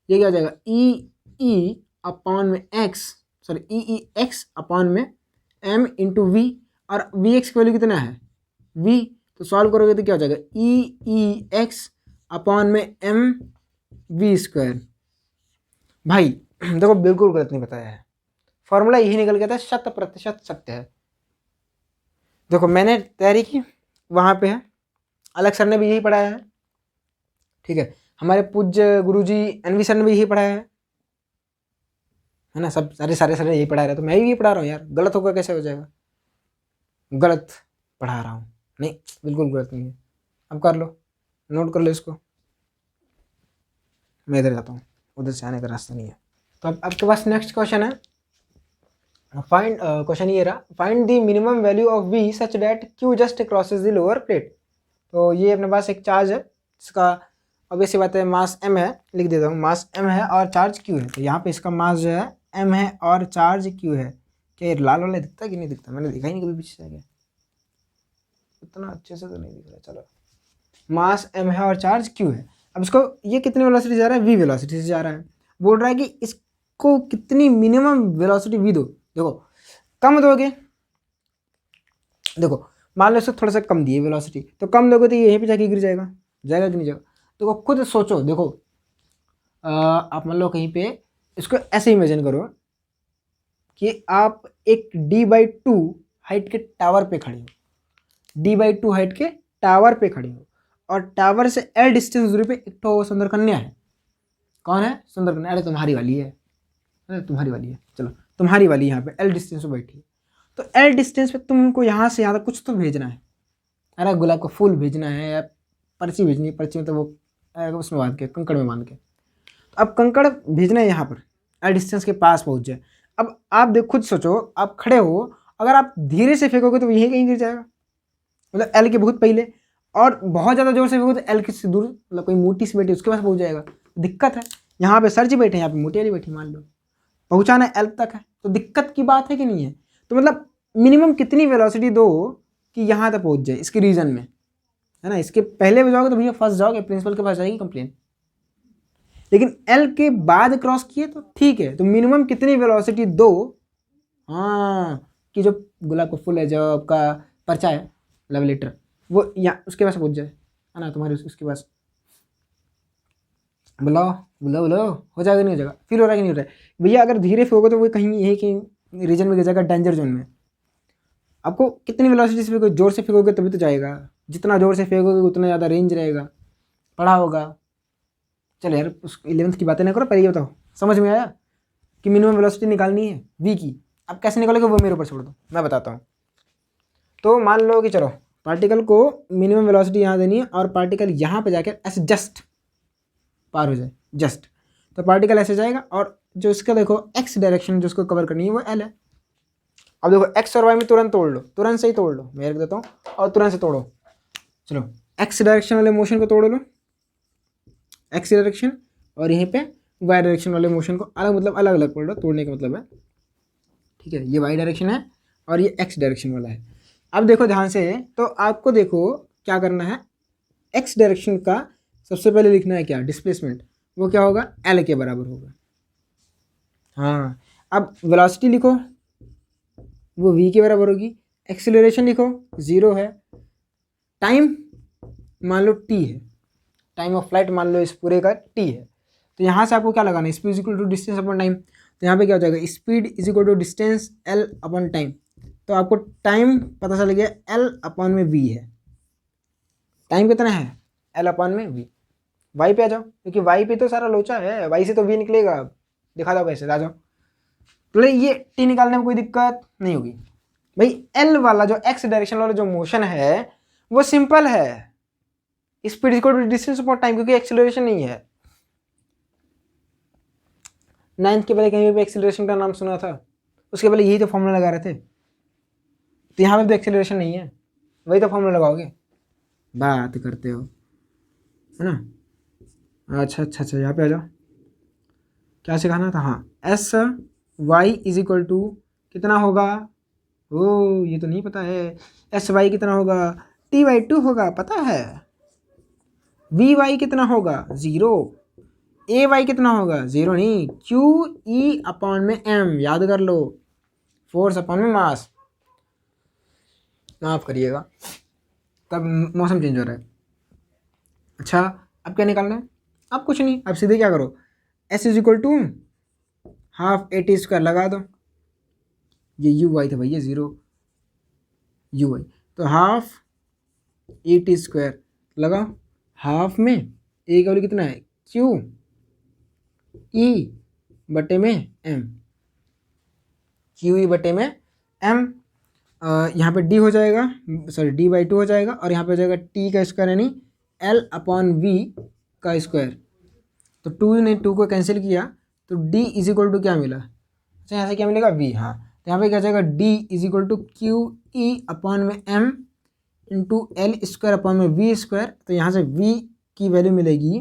क्या हो जाएगा, ई अपॉन में X, sorry E X upon में एम इंटू वी, और वी एक्स की वैल्यू कितना है वी, तो सॉल्व करोगे तो क्या हो जाएगा, ई एक्स अपॉन में एम वी स्क्वायर। भाई देखो बिल्कुल गलत नहीं बताया है, फॉर्मूला यही निकल गया था, 100% सत्य है। देखो मैंने तैयारी की, वहाँ पे है, अलग सर ने भी यही पढ़ाया है, ठीक है, हमारे पूज्य गुरुजी एनवी सर ने भी यही पढ़ाया है ना, सब सारे सर ने यही पढ़ाया है, तो मैं भी यही पढ़ा रहा हूँ यार, गलत होगा कैसे हो जाएगा, गलत पढ़ा रहा हूँ, नहीं बिल्कुल गलत नहीं है। अब कर लो, नोट कर लो इसको, मैं इधर जाता हूँ, उधर से आने का रास्ता नहीं है। तो अब आपके पास नेक्स्ट क्वेश्चन है, फाइंड, क्वेश्चन ये रहा, find the minimum value of V such that Q just crosses the lower plate. तो ये अपने पास एक चार्ज है, इसका ऑब्वियस सी बात है मास m है, लिख देता हूँ, मास m है और चार्ज q है, तो यहाँ पे इसका मास जो है m है और चार्ज q है। क्या ये लाल वाला दिखता है कि नहीं दिखता, मैंने देखा ही नहीं कभी पीछे से आगे, इतना अच्छे से तो नहीं दिख रहा, चलो मास m है और चार्ज q है। अब इसको ये कितनी वेलोसिटी से जा रहा है, v वेलोसिटी से जा रहा है, बोल रहा है कि इसको कितनी मिनिमम वेलोसिटी v दो। देखो कम दोगे, देखो मान लो इसको थोड़ा सा कम दिए वेलोसिटी, तो कम दोगे तो ये यहीं पे जाके गिर जाएगा, जाएगा कि नहीं जाएगा। देखो खुद सोचो, देखो आप मान लो कहीं पे, इसको ऐसे इमेजिन करो कि आप एक d/2 हाइट के टावर पे खड़े हो, d/2 हाइट के टावर पे खड़े हो, और टावर से l डिस्टेंस दूरी पे एक तो सुंदर कन्या है। कौन है, सुंदर कन्या, अरे तुम्हारी वाली है, अरे तुम्हारी वाली है, चलो तुम्हारी वाली यहाँ पे l डिस्टेंस पे बैठी है। तो l डिस्टेंस पे तुमको यहाँ से यहाँ तक कुछ तो भेजना है, अरे गुलाब का फूल भेजना है या पर्ची भेजनी है, पर्ची में तो वो उसमें बांध के, कंकड़ में बांध के, तो अब कंकड़ भेजना है यहाँ पर, l डिस्टेंस के पास पहुँच जाए। अब आप देख खुद सोचो, आप खड़े हो, अगर आप धीरे से फेंकोगे तो यहीं कहीं गिर जाएगा, मतलब l के बहुत पहले, और बहुत ज़्यादा जोर से फेंकोगे तो l से दूर, मतलब कोई मोटी सी बैठी उसके पास पहुँच जाएगा, दिक्कत है। यहाँ पे सर जी बैठे हैं, यहाँ पे मोटी वाली बैठी, मान लो पहुँचाना l तक है, तो दिक्कत की बात है कि नहीं है। तो मतलब मिनिमम कितनी वेलोसिटी दो कि यहाँ तक पहुँच जाए, इसके रीजन में, है ना, इसके पहले भी जाओगे तो भैया फंस जाओगे, प्रिंसिपल के पास जाएगी कंप्लेन। लेकिन एल के बाद क्रॉस किए तो ठीक है, तो मिनिमम कितनी वेलोसिटी दो, हाँ, कि जो गुलाब का फूल है, जो आपका पर्चा है, लव लेटर, वो यहाँ उसके पास पहुँच जाए, है ना, तुम्हारे उसके पास। बुलाओ बुलाओ बुलाओ, हो जाएगा नहीं हो जाएगा, फील हो रहा है कि नहीं हो रहा है भैया। अगर धीरे फेंकोगे तो वो कहीं यही कहीं रीजन में गिर जाएगा, डेंजर जोन में। आपको कितनी वेलोसिटी से फेंकोगे, जोर से फेंकोगे तभी तो जाएगा, जितना जोर से फेंकोगे उतना ज़्यादा रेंज रहेगा, पढ़ा होगा। चलो यार उस 11th की बातें ना करो, पहले ये बताओ समझ में आया कि मिनिमम वेलोसिटी निकालनी है वी की। अब कैसे निकालोगे वो मेरे ऊपर छोड़ दो, मैं बताता हूँ। तो मान लो कि चलो पार्टिकल को मिनिमम वेलोसिटी यहाँ देनी है, और पार्टिकल यहाँ पे जाकर ऐसे जस्ट पार हो जाए, जस्ट, तो पार्टिकल ऐसे जाएगा, और जो इसका देखो एक्स डायरेक्शन जो उसको कवर करनी है वो एल है। अब देखो एक्स और वाई में तुरंत तोड़ लो, तुरंत से ही तोड़ लो, मैं रख देता हूँ और तुरंत से तोड़ो। चलो एक्स डायरेक्शन वाले मोशन को तोड़ लो, एक्स डायरेक्शन, और यहीं पे वाई डायरेक्शन वाले मोशन को अलग, मतलब अलग अलग पढ़ लो, तोड़ने का मतलब है, ठीक है, ये वाई डायरेक्शन है और ये एक्स डायरेक्शन वाला है। अब देखो ध्यान से, तो आपको देखो क्या करना है, एक्स डायरेक्शन का सबसे पहले लिखना है क्या, डिस्प्लेसमेंट, वो क्या होगा, एल के बराबर होगा। हाँ अब वेलोसिटी लिखो, वो v के बराबर होगी, एक्सीलरेशन लिखो 0 है, टाइम मान लो t है, टाइम ऑफ फ्लाइट मान लो इस पूरे का t है, तो यहाँ से आपको क्या लगाना है, speed is equal to distance upon time. तो यहाँ पे क्या हो जाएगा, speed is equal to distance l upon time, तो आपको टाइम पता चल गया l अपॉन में v है, टाइम कितना है l अपॉन में v। y पे आ जाओ, क्योंकि y पे तो सारा लोचा है, y से तो v निकलेगा, दिखा दो कैसे, आ जाओ। तो ये t निकालने में कोई दिक्कत नहीं होगी भाई, l वाला जो x डायरेक्शन वाला जो मोशन है वो सिंपल है, speed equal to distance upon time, क्योंकि एक्सीलरेशन नहीं है। 9th के पहले कहीं पे एक्सीलरेशन का नाम सुना था, उसके पहले यही तो फॉर्मूला लगा रहे थे, तो यहाँ पे तो एक्सीलरेशन नहीं है, वही तो फॉर्मूला लगाओगे, बात करते हो, है ना। अच्छा अच्छा अच्छा, यहाँ पे आ जाओ, क्या सिखाना था, हाँ, S Y is equal to कितना होगा, ओ ये तो नहीं पता है, एस वाई कितना होगा, t/2 होगा, पता है, वी वाई कितना होगा 0, ए वाई कितना होगा 0 नहीं, क्यू ई अपॉन में एम, याद कर लो, फोर्स अपॉन में मास, माफ करिएगा तब मौसम चेंज हो रहा है। अच्छा अब क्या निकालना है, अब कुछ नहीं, अब सीधे क्या करो, S is equal to half A T square लगा दो, ये यू वाई था भैया, 0 यू वाई, तो हाफ ए टी स्क्वायर लगाओ, हाफ में ए का वैल्यू कितना है क्यू ई बटे में एम, क्यू ई बटे में एम, यहाँ पे डी हो जाएगा, सॉरी डी बाई 2 हो जाएगा, और यहाँ पे हो जाएगा टी का स्क्वायर यानी एल अपॉन वी का स्क्वायर, तो 2 ने 2 को कैंसिल किया तो d इज इक्वल टू क्या मिला, अच्छा यहाँ से क्या मिलेगा v, हाँ तो यहाँ पे क्या जाएगा d is equal to Q E upon में m into L square upon में वी स्क्वायर, तो यहाँ से v की वैल्यू मिलेगी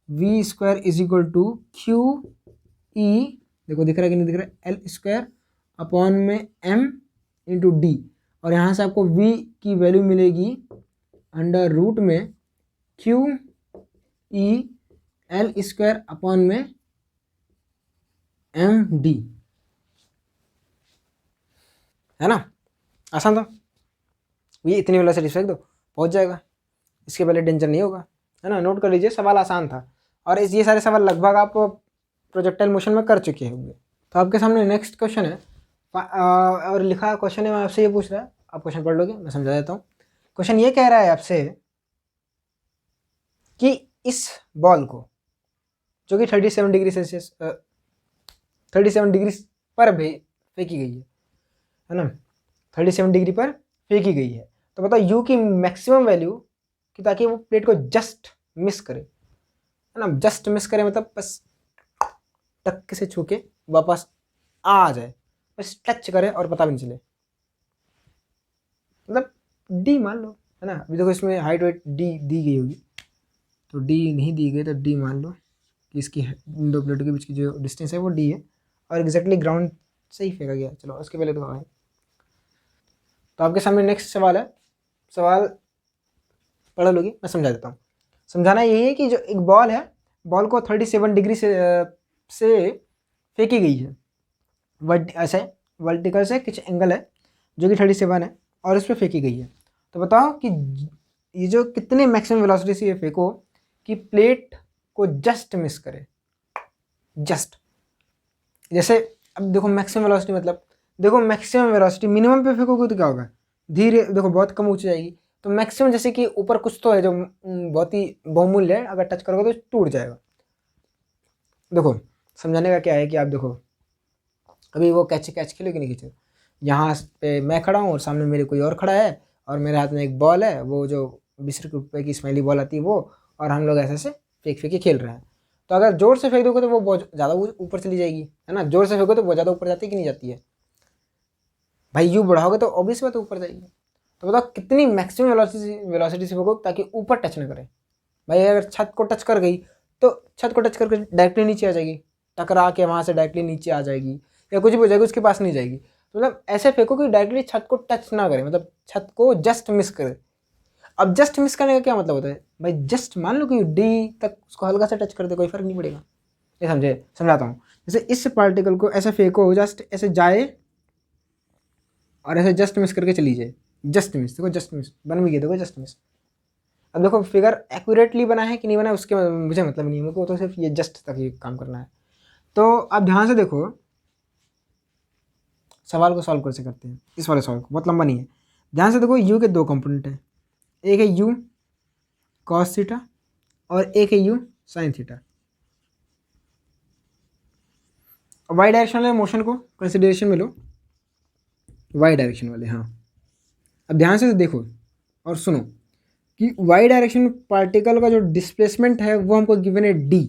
V square is equal to Q E, देखो दिख रहा है कि नहीं दिख रहा है, एल स्क्वायर अपॉन में m इंटू डी, और यहाँ से आपको v की वैल्यू मिलेगी अंडर रूट में Q E L square upon में एम डी, है ना, आसान था, ये इतनी वेलोसिटी फेंक दो पहुंच जाएगा, इसके पहले डेंजर नहीं होगा, है ना, नोट कर लीजिए, सवाल आसान था, और ये सारे सवाल लगभग आप प्रोजेक्टाइल मोशन में कर चुके होंगे। तो आपके सामने नेक्स्ट क्वेश्चन है, और लिखा क्वेश्चन है, मैं आपसे ये पूछ रहा है, आप क्वेश्चन पढ़ लोगे, मैं समझा देता हूँ। क्वेश्चन ये कह रहा है आपसे कि इस बॉल को जो कि 37 डिग्री सेल्सियस 37 डिग्री पर फेंकी गई है ना, 37 डिग्री पर फेंकी गई है, तो बताओ यू की मैक्सिमम वैल्यू कि ताकि वो प्लेट को जस्ट मिस करे, है ना, जस्ट मिस करे मतलब बस टक से छू के वापस आ जाए, बस टच करे और पता भी नहीं चले, मतलब डी मान लो, है ना, अभी देखो इसमें हाइट वेट डी दी गई होगी, तो डी नहीं दी गई तो डी मान लो कि इसकी इन दो प्लेटों के बीच की जो डिस्टेंस है वो डी है, और एग्जैक्टली ग्राउंड से ही फेंका गया। चलो उसके पहले तो आए, तो आपके सामने नेक्स्ट सवाल है, सवाल पढ़ लोगे, मैं समझा देता हूँ। समझाना यही है कि जो एक बॉल है, बॉल को 37 डिग्री से फेंकी गई है, ऐसे वर्टिकल से कुछ एंगल है जो कि 37 है और इस पर फेंकी गई है, तो बताओ कि ये जो कितने मैक्सिमम वेलोसिटी से ये फेंको कि प्लेट को जस्ट मिस करे, जस्ट, जैसे अब देखो मैक्सिमम वेलोसिटी मतलब देखो मैक्सिमम वेलोसिटी मिनिमम पे फेंकोगे तो क्या होगा, धीरे देखो बहुत कम ऊंची जाएगी, तो मैक्सिमम जैसे कि ऊपर कुछ तो है जो बहुत ही बहुमूल्य है, अगर टच करोगे तो टूट जाएगा। देखो समझाने का क्या है कि आप देखो अभी वो कैच खेलो कि नहीं खींचे, यहाँ पे मैं खड़ा हूँ और सामने मेरे कोई और खड़ा है, और मेरे हाथ में एक बॉल है, वो जो 20 रुपये की स्माइली बॉल आती है वो, और हम लोग ऐसे फेंक के खेल रहे हैं, तो अगर जोर से फेंक दोगे तो वो बहुत ज़्यादा ऊपर चली जाएगी, है ना, जोर से फेंको तो बहुत ज़्यादा ऊपर जाती है कि नहीं जाती है भाई, यू बढ़ाओगे तो ऑब्वियस बात ऊपर जाएगी। तो बताओ कितनी मैक्सिमम वेलोसिटी से फेंको ताकि ऊपर टच ना करे भाई, अगर छत को टच कर गई तो छत को टच करके डायरेक्टली नीचे आ जाएगी, टकरा के वहाँ से डायरेक्टली नीचे आ जाएगी, या कुछ भी हो जाएगी, उसके पास नहीं जाएगी, तो मतलब ऐसे फेंको कि डायरेक्टली छत को टच ना करे, मतलब छत को जस्ट मिस करे। अब जस्ट मिस करने का क्या मतलब होता है भाई, जस्ट मान लो कि डी तक उसको हल्का सा टच कर दे, कोई फर्क नहीं पड़ेगा, ये समझाता हूँ। जैसे इस पार्टिकल को ऐसे फेंको, जस्ट ऐसे जाए और ऐसे जस्ट मिस करके चली जाए, जस्ट मिस, देखो जस्ट मिस बन भी गया, देखो जस्ट मिस। अब देखो फिगर एक्यूरेटली बना है कि नहीं बना है उसके मुझे मतलब नहीं है, मुझको तो सिर्फ ये जस्ट तक ये काम करना है। तो आप ध्यान से देखो, सवाल को सॉल्व कैसे करते हैं, इस वाले सवाल को, बहुत लंबा नहीं है, ध्यान से देखो, यू के दो कंपोनेंट हैं, एक है यू कॉस थीटा और एक है U sine theta. Y direction वाले मोशन को कंसिडरेशन में लो, वाई डायरेक्शन वाले, हाँ। अब ध्यान से देखो और सुनो कि वाई डायरेक्शन में पार्टिकल का जो डिस्प्लेसमेंट है वो हमको गिवन है डी,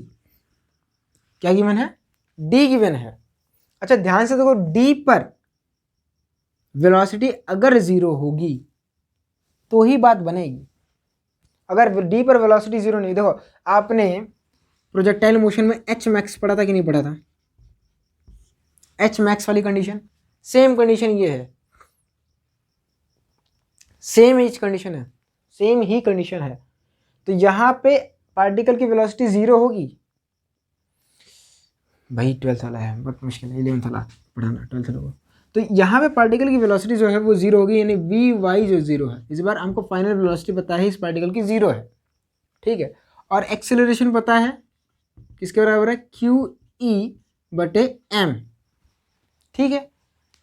क्या गिवन है, डी गिवन है। अच्छा ध्यान से देखो, डी पर वेलोसिटी अगर जीरो होगी तो ही बात बनेगी, अगर डी पर वेलोसिटी जीरो नहीं, देखो आपने प्रोजेक्टाइल मोशन में एच मैक्स पढ़ा था कि नहीं पढ़ा था, एच मैक्स वाली कंडीशन, सेम कंडीशन ये है, सेम एच कंडीशन है, सेम ही कंडीशन है। तो यहाँ पे पार्टिकल की वेलोसिटी जीरो होगी भाई, 12th वाला है बहुत मुश्किल है, 11th वाला पढ़ाना 12th वाला। तो यहाँ पे पार्टिकल की वेलोसिटी जो है वो जीरो होगी, यानी वी वाई जो जीरो है, इस बार हमको फाइनल वेलोसिटी पता है इस पार्टिकल की जीरो है, ठीक है, और एक्सेलरेशन पता है किसके बराबर है, क्यू ई बटे एम। ठीक है,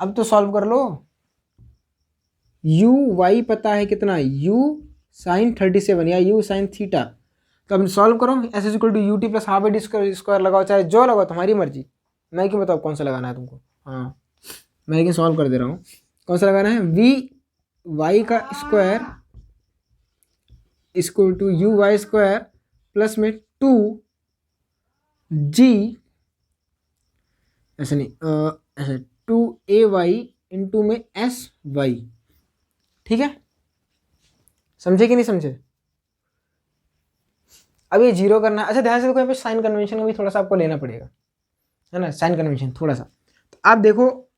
अब तो सॉल्व कर लो। यू वाई पता है कितना, यू साइन 37 या यू साइन थीटा। तो अब सॉल्व करो, S is equal to U T plus half A D square लगाओ, चाहे जो लगाओ, तुम्हारी मर्जी। मैं क्यों बताऊँ कौन सा लगाना है तुमको। हाँ, मैं लेकिन सॉल्व कर दे रहा हूँ। कौन सा लगाना है, वी वाई का square equal to U Y square plus में 2 जी, ऐसे नहीं, ऐसे 2ay इंटू में एस वाई। ठीक है, समझे कि नहीं समझे। अब ये जीरो करना है। अच्छा ध्यान से देखो, यहाँ पे साइन कन्वेंशन का भी थोड़ा सा आपको लेना पड़ेगा, है ना, साइन कन्वेंशन थोड़ा सा। तो आप देखो,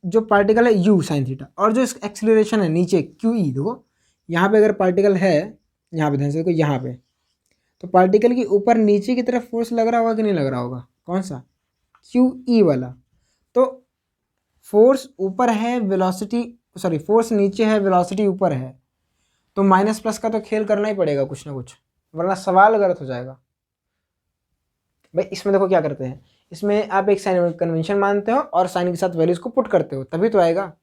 जो पार्टिकल है यू साइन थीटा, और जो एक्सीलरेशन है नीचे क्यू ई, देखो यहाँ पे अगर पार्टिकल है, यहाँ पे ध्यान से देखो, यहाँ पे तो पार्टिकल की ऊपर नीचे की तरफ फोर्स लग रहा होगा कि नहीं लग रहा होगा, कौन सा, क्यू ई वाला। तो फोर्स ऊपर है, वेलोसिटी सॉरी फोर्स नीचे है, वेलोसिटी ऊपर है, तो माइनस प्लस का तो खेल करना ही पड़ेगा कुछ ना कुछ, वरना सवाल गलत हो जाएगा। भाई इसमें देखो क्या करते हैं, इसमें आप एक साइन कन्वेंशन मानते हो और साइन के साथ वैल्यूज को पुट करते हो, तभी तो आएगा।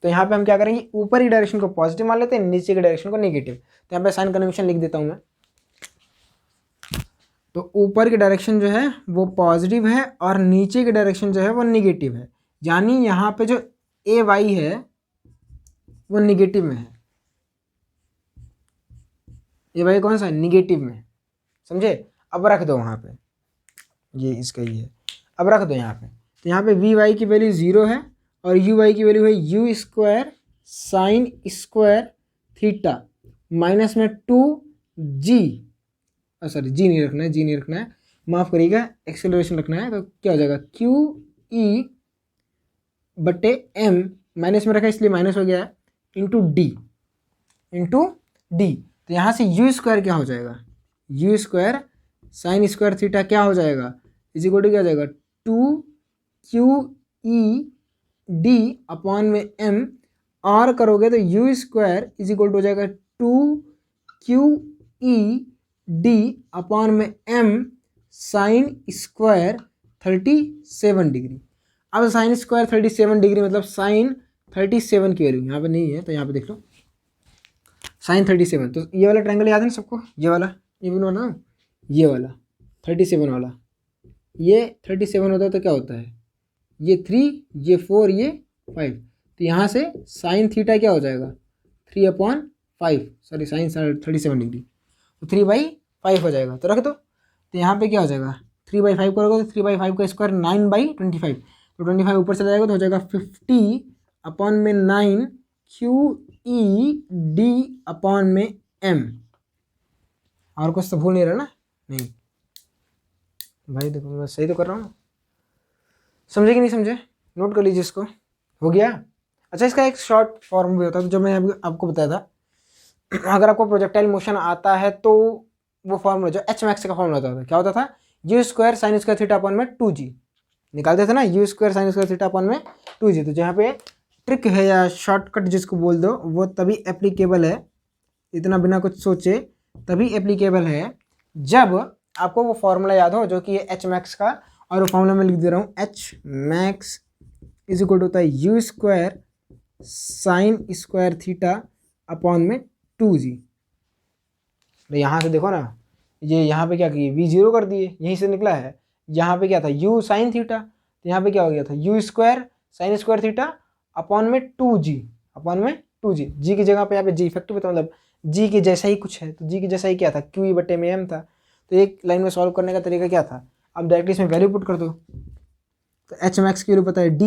तो यहाँ पे हम क्या करेंगे, ऊपर ही डायरेक्शन को पॉजिटिव मान लेते हैं, नीचे की डायरेक्शन को नेगेटिव। तो यहाँ पे साइन कन्वेंशन लिख देता हूँ मैं। तो ऊपर की डायरेक्शन जो है वो पॉजिटिव है और नीचे की डायरेक्शन जो है वो निगेटिव है, यानी यहाँ पे जो ए वाई है वो निगेटिव में है। ए वाई कौन सा है, निगेटिव में, समझे। अब रख दो वहाँ पे, ये इसका ही है, अब रख दो यहाँ पे। तो यहाँ पे वी वाई की वैल्यू 0 है और यू वाई की वैल्यू है U square sine square theta minus में 2g, सॉरी जी नहीं रखना है, जी नहीं रखना है, माफ़ करिएगा, एक्सेलरेशन रखना है। तो क्या हो जाएगा, क्यू ई बटे एम, माइनस में रखा इसलिए माइनस हो गया, इंटू डी, इंटू डी। तो यहाँ से यू स्क्वायर क्या हो जाएगा, you square sine square theta क्या हो जाएगा, इज इक्वल टू क्या हो जाएगा, 2 डी अपॉन में एम, और करोगे तो U square is equal to हो जाएगा 2 अपॉन में एम साइन स्क्वायर 37 डिग्री। अब साइन स्क्वायर 37 डिग्री मतलब साइन 37 की वैल्यू यहाँ पे नहीं है, तो यहाँ पे देख लो साइन 37। तो ये वाला ट्रायंगल याद है ना सबको, ये वाला, ये भी ना, ये वाला 37 वाला, ये 37 होता है तो क्या होता है, ये 3, ये 4, ये 5। तो यहाँ से साइन थीटा क्या हो जाएगा, 3/5, सॉरी साइन 37 डिग्री, तो 3/5 हो जाएगा। तो रख दो, तो यहाँ पे क्या हो जाएगा, 3/5 करोगे तो 3/5 का स्क्वायर 9/25, तो 25 ऊपर चला जाएगा तो हो जाएगा 50/9 QED अपॉन में M। और कुछ तो भूल नहीं रहा ना, नहीं भाई देखो मैं सही तो कर रहा हूँ, समझे कि नहीं समझे, नोट कर लीजिए इसको, हो गया। अच्छा इसका एक शॉर्ट फॉर्म भी होता है जो मैं अभी आपको बताया था, अगर आपको प्रोजेक्टाइल मोशन आता है तो वो फॉर्मूला जो एच मैक्स का फॉर्मूला होता था, क्या होता था, you square sine square theta upon में 2g, निकालते थे ना, you square sine square theta upon में 2g। तो जहाँ पे ट्रिक है या शॉर्टकट जिसको बोल दो, वो तभी एप्लीकेबल है, इतना बिना कुछ सोचे तभी एप्लीकेबल है जब आपको वो फॉर्मूला याद हो, जो कि है एच मैक्स का। और वो फॉर्मूला में लिख दे रहा हूँ, H max is equal to होता है U square sine square theta upon में 2g। तो यहाँ से देखो ना, ये यहाँ पे क्या किए, v0 कर दिए, यहीं से निकला है। यहाँ पे क्या था, u साइन थीटा, तो यहाँ पे क्या हो गया था, you square sine square theta upon में 2g, अपॉन में 2g, g की जगह पे यहाँ पे g इफेक्टिव था, मतलब g के जैसा ही कुछ है, तो g के जैसा ही क्या था, क्यू ई बटे में m था। तो एक लाइन में सॉल्व करने का तरीका क्या था, अब डायरेक्टली इसमें वैल्यू पुट कर दो। तो एच मैक्स की वैल्यू पता है d,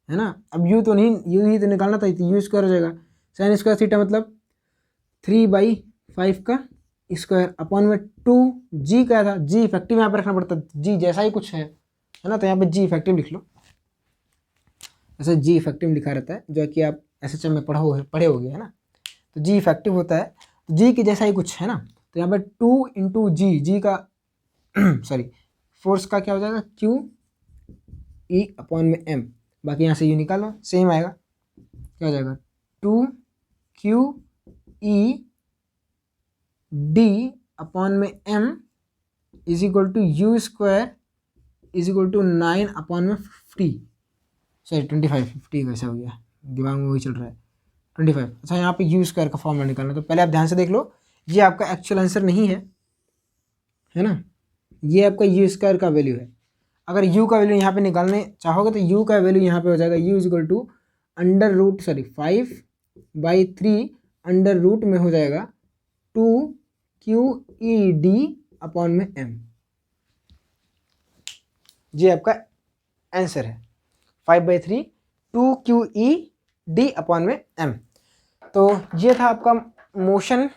है ना। अब u तो नहीं, u ही तो निकालना था, तो यू स्क्वायर हो जाएगा साइन स्क्वायर थीटा मतलब 3/5 का स्क्वायर अपॉन में 2g क्या था, g इफेक्टिव यहाँ पर रखना पड़ता, g जैसा ही कुछ है ना। तो यहाँ पे g इफेक्टिव लिख लो, ऐसे g इफेक्टिव लिखा रहता है, जो कि आप SHM में पढ़े होगे, है ना। तो g इफेक्टिव होता है, तो g के जैसा ही कुछ है ना। तो यहाँ पे 2 इंटू जी का सॉरी फोर्स का क्या हो जाएगा, क्यू ई अपॉन में m, बाकी यहाँ से यू निकालो, सेम आएगा, क्या हो जाएगा 2QE D अपॉन में m is equal to U square is equal to 9/50, sorry 25, 50 कैसा हो गया, दिमाग में वही चल रहा है 25। अच्छा यहाँ पे यू स्क्वायर का फॉर्मूला निकालना, तो पहले आप ध्यान से देख लो, ये आपका एक्चुअल आंसर नहीं है ना, ये आपका यू स्क्वायर का वैल्यू है। अगर u का वैल्यू यहाँ पे निकालने चाहोगे तो u का वैल्यू यहाँ पे हो जाएगा u is equal to √5/3 under root में हो जाएगा 2QED/m। ये आपका आंसर है 5/3 2QED/m। तो ये था आपका motion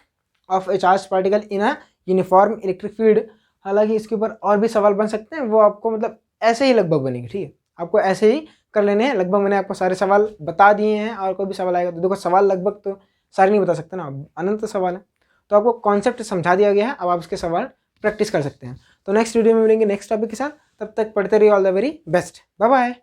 of A charge particle in a uniform electric field. हालांकि इसके ऊपर और भी सवाल बन सकते हैं, वो आपको मतलब ऐसे ही लगभग बनेंगे, ठीक है, आपको ऐसे ही कर लेने हैं। लगभग मैंने आपको सारे सवाल बता दिए हैं, और कोई भी सवाल आएगा तो देखो सवाल लगभग तो सारे नहीं बता सकते ना, अनंत सवाल है, तो आपको कॉन्सेप्ट समझा दिया गया है, अब आप इसके सवाल प्रैक्टिस कर सकते हैं। तो नेक्स्ट वीडियो में मिलेंगे नेक्स्ट टॉपिक के साथ, तब तक पढ़ते रहिए। All the very best, bye bye.